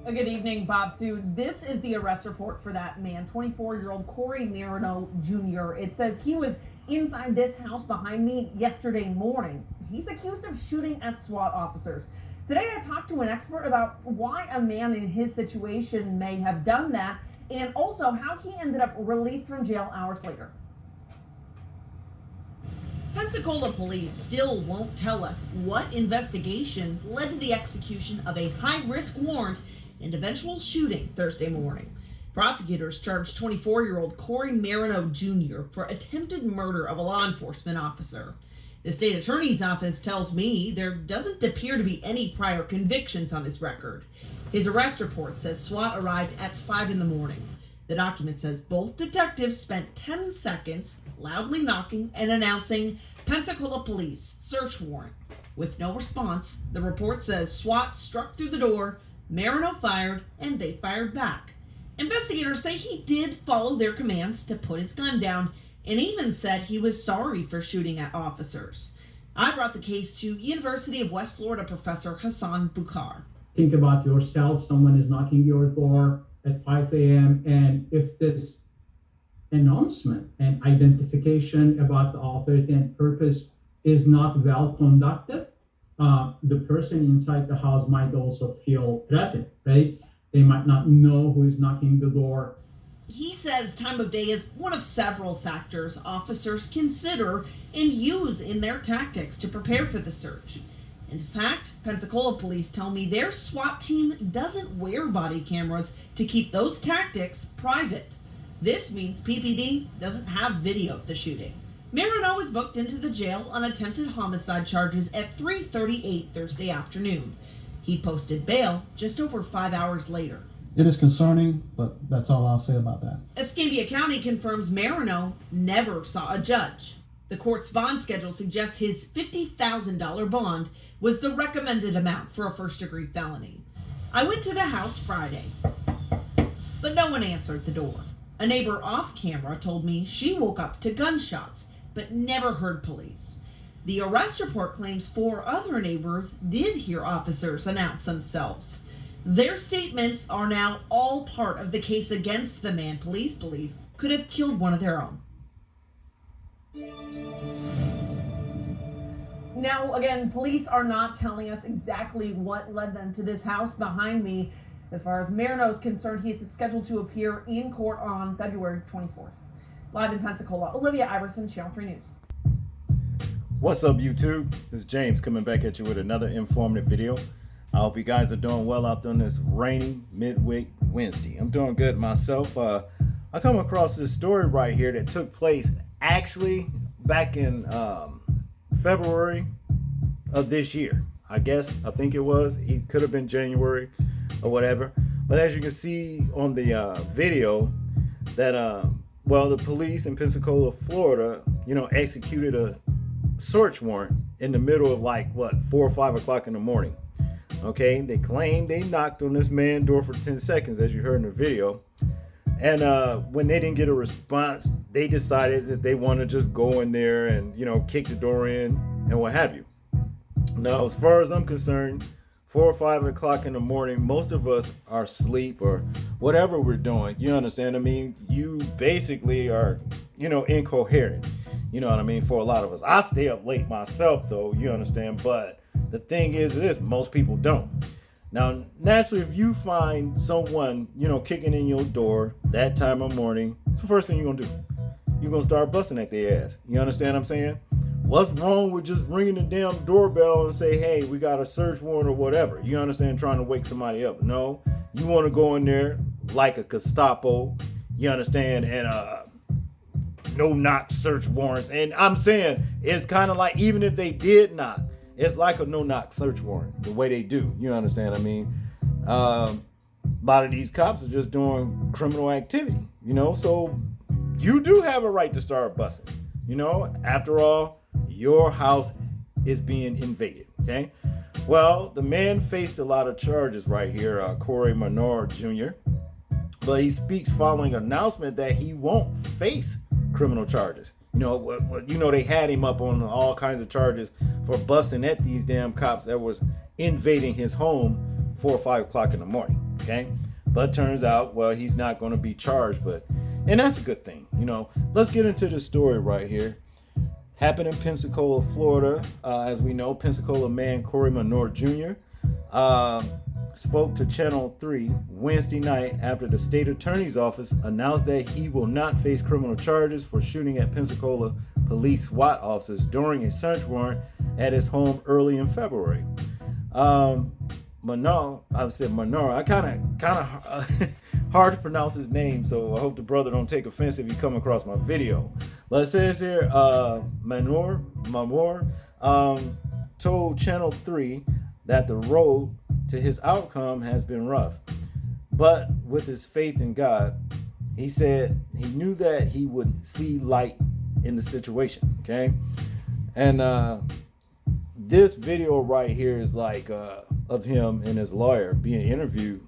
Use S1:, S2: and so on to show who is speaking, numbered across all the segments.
S1: Good evening, Bob Sue. This is the arrest report for that man, 24-year-old Corey Marioneaux Jr. It says he was inside this house behind me yesterday morning. He's accused of shooting at SWAT officers. Today I talked to an expert about why a man in his situation may have done that, and also how he ended up released from jail hours later. Pensacola police still won't tell us what investigation led to the execution of a high-risk warrant and eventual shooting Thursday morning. Prosecutors charged 24-year-old Corey Marioneaux Jr. for attempted murder of a law enforcement officer. The state attorney's office tells me there doesn't appear to be any prior convictions on his record. His arrest report says SWAT arrived at 5 in the morning. The document says both detectives spent 10 seconds loudly knocking and announcing Pensacola police search warrant. With no response, the report says SWAT struck through the door, Marioneaux fired, and they fired back. Investigators say he did follow their commands to put his gun down and even said he was sorry for shooting at officers. I brought the case to University of West Florida professor Hassan Bukhar.
S2: Think about yourself. Someone is knocking your door at 5 a.m. and if this announcement and identification about the authority and purpose is not well conducted, the person inside the house might also feel threatened, right? They might not know who is knocking the door.
S1: He says time of day is one of several factors officers consider and use in their tactics to prepare for the search. In fact, Pensacola police tell me their SWAT team doesn't wear body cameras to keep those tactics private. This means PPD doesn't have video of the shooting. Marioneaux was booked into the jail on attempted homicide charges at 3:38 Thursday afternoon. He posted bail just over 5 hours later.
S3: It is concerning, but that's all I'll say about that.
S1: Escambia County confirms Marioneaux never saw a judge. The court's bond schedule suggests his $50,000 bond was the recommended amount for a first-degree felony. I went to the house Friday, but no one answered the door. A neighbor off camera told me she woke up to gunshots, but never heard police. The arrest report claims 4 other neighbors did hear officers announce themselves. Their statements are now all part of the case against the man police believe could have killed one of their own. Now, again, police are not telling us exactly what led them to this house behind me. As far as Marioneaux is concerned, he is scheduled to appear in court on February 24th. Live in Pensacola, Olivia Iverson, Channel 3 News.
S4: What's up, YouTube? This is James coming back at you with another informative video. I hope you guys are doing well out there on this rainy midweek Wednesday. I'm doing good myself. I come across this story right here that took place actually back in February of this year. I think it was. It could have been January or whatever. But as you can see on the video, that the police in Pensacola, Florida, executed a search warrant in the middle of 4 or 5 o'clock in the morning. Okay, they claimed they knocked on this man's door for 10 seconds, as you heard in the video. And when they didn't get a response, they decided that they want to just go in there and, kick the door in and what have you. Now, as far as I'm concerned, 4 or 5 o'clock in the morning, most of us are asleep or whatever we're doing. You understand? I mean, you basically are, incoherent. You know what I mean? For a lot of us. I stay up late myself, though. You understand? But the thing is this, most people don't. Now, naturally, if you find someone, kicking in your door that time of morning, it's the first thing you're going to do. You're going to start busting at their ass. You understand what I'm saying? What's wrong with just ringing the damn doorbell and say, hey, we got a search warrant or whatever? You understand, trying to wake somebody up? No, you want to go in there like a Gestapo, you understand, and no-knock search warrants. And I'm saying it's kind of like, even if they did knock, it's like a no-knock search warrant, the way they do. You understand what I mean? A lot of these cops are just doing criminal activity, so you do have a right to start busting. After all, your house is being invaded, okay? Well, the man faced a lot of charges right here, Corey Marioneaux Jr., but he speaks following an announcement that he won't face criminal charges. They had him up on all kinds of charges for busting at these damn cops that was invading his home 4 or 5 o'clock in the morning. Okay, but turns out, well, he's not going to be charged, and that's a good thing. Let's get into the story right here. Happened in Pensacola, Florida. As we know, Pensacola man Marioneaux Jr. Spoke to Channel 3 Wednesday night after the state attorney's office announced that he will not face criminal charges for shooting at Pensacola police SWAT officers during a search warrant at his home early in February. Marioneaux, I kind of hard to pronounce his name, so I hope the brother don't take offense if you come across my video. But it says here, Marioneaux told Channel 3 that the road to his outcome has been rough, but with his faith in God, he said he knew that he would see light in the situation. Okay, and this video right here is like of him and his lawyer being interviewed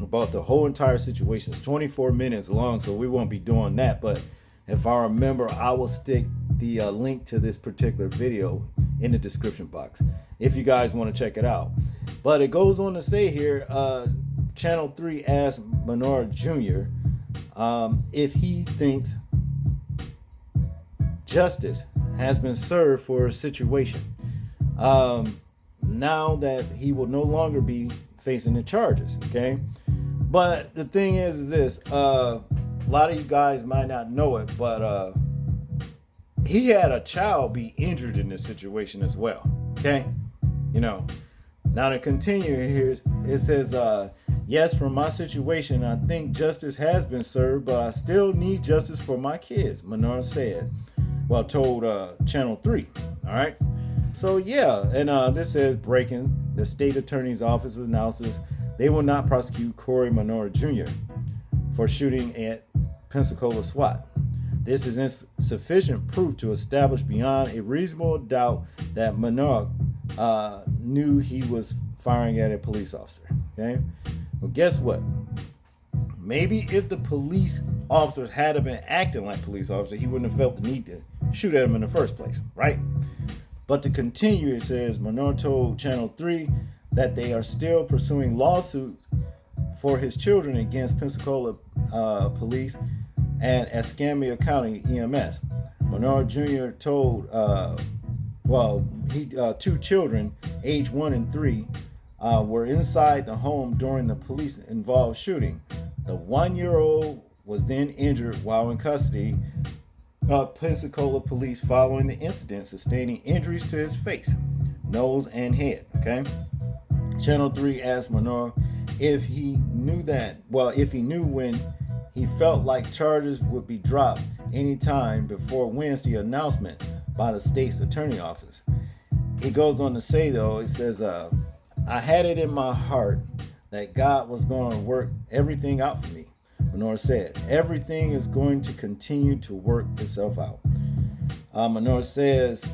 S4: about the whole entire situation. It's 24 minutes long, so we won't be doing that, but if I remember, I will stick the link to this particular video in the description box if you guys want to check it out. But it goes on to say here, Channel 3 asked Marioneaux Jr. If he thinks justice has been served for a situation now that he will no longer be facing the charges. Okay, but the thing is this, a lot of you guys might not know it, but he had a child be injured in this situation as well. Okay, now to continue here, it says, yes, from my situation, I think justice has been served, but I still need justice for my kids, Marioneaux said. Well, told Channel 3. All right. So, yeah. And this says, breaking, the state attorney's office announces they will not prosecute Marioneaux Jr. for shooting at Pensacola SWAT. This is insufficient proof to establish beyond a reasonable doubt that Marioneaux knew he was firing at a police officer. Okay, well, guess what? Maybe if the police officer had been acting like police officer, he wouldn't have felt the need to shoot at him in the first place, right? But to continue, it says Marioneaux told Channel 3 that they are still pursuing lawsuits for his children against Pensacola police and Escambia County EMS. Marioneaux Jr. told two children, age 1 and 3, were inside the home during the police-involved shooting. The 1-year-old was then injured while in custody of Pensacola police following the incident, sustaining injuries to his face, nose, and head. Okay. Channel 3 asked Marioneaux if he knew when he felt like charges would be dropped anytime before Wednesday announcement by the state's attorney office. He goes on to say, though, it says, I had it in my heart that God was going to work everything out for me. Marioneaux said, everything is going to continue to work itself out. Marioneaux says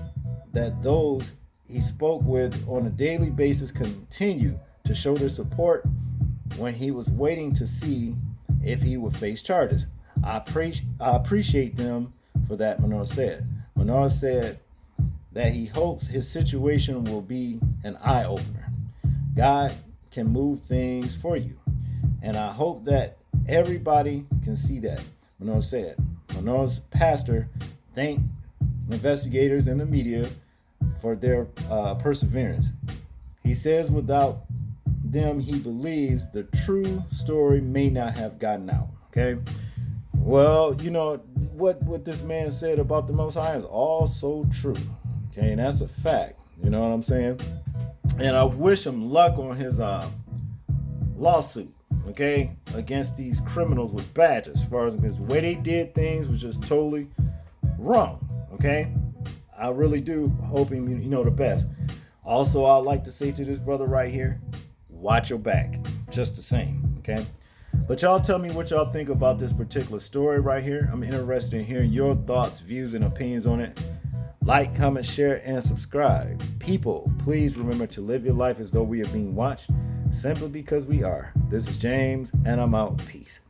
S4: that those he spoke with on a daily basis continue to show their support when he was waiting to see if he would face charges. I appreciate them for that, Marioneaux said. Marioneaux said that he hopes his situation will be an eye-opener. God can move things for you, and I hope that everybody can see that, Marioneaux said. Marioneaux's pastor thanked investigators and the media for their perseverance. He says without them, he believes the true story may not have gotten out. Okay. Well, what this man said about the Most High is also true. Okay, and that's a fact. You know what I'm saying? And I wish him luck on his lawsuit, okay, against these criminals with badges. As far as the way they did things was just totally wrong. Okay, I really do hope him, the best. Also, I'd like to say to this brother right here, watch your back, just the same. Okay. But y'all tell me what y'all think about this particular story right here. I'm interested in hearing your thoughts, views, and opinions on it. Like, comment, share, and subscribe. People, please remember to live your life as though we are being watched, simply because we are. This is James, and I'm out. Peace.